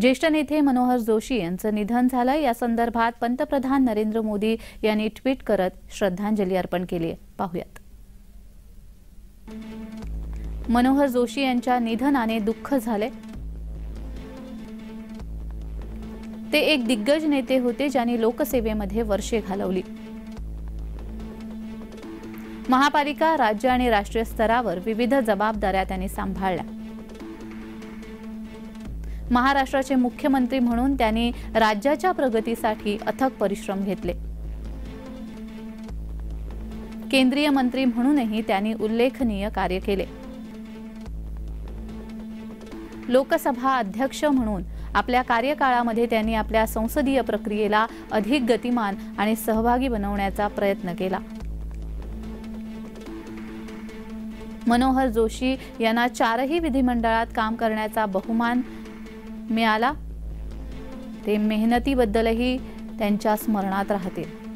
ज्येष्ठ नेते मनोहर जोशी यांचं निधन झालं। या संदर्भात पंतप्रधान नरेंद्र मोदी यांनी ट्विट करत श्रद्धांजली अर्पण केली आहे। पाहूयात। मनोहर जोशी यांच्या निधनाने दुःख झाले। ते एक दिग्गज नेते होते ज्यांनी लोकसेवेमध्ये वर्षे घालवली। महापालिका, राज्य आणि राष्ट्रीय स्तरावर विविध जबाबदाऱ्या त्यांनी सांभाळल्या। महाराष्ट्राचे मुख्यमंत्री म्हणून त्यांनी राज्याच्या प्रगतीसाठी अथक परिश्रम घेतले। केंद्रीय मंत्री म्हणूनही त्यांनी उल्लेखनीय कार्य केले। लोकसभा अध्यक्ष म्हणून आपल्या कार्यकाळामध्ये त्यांनी आपल्या संसदीय प्रक्रियेला अधिक गतिमान आणि सहभागी बनवण्याचा प्रयत्न केला। मनोहर जोशी यांना 4ही विधिमंडळात काम करण्याचा बहुमान मिळाला। ते मेहनतीबद्दलही त्यांच्या स्मरणात राहतील।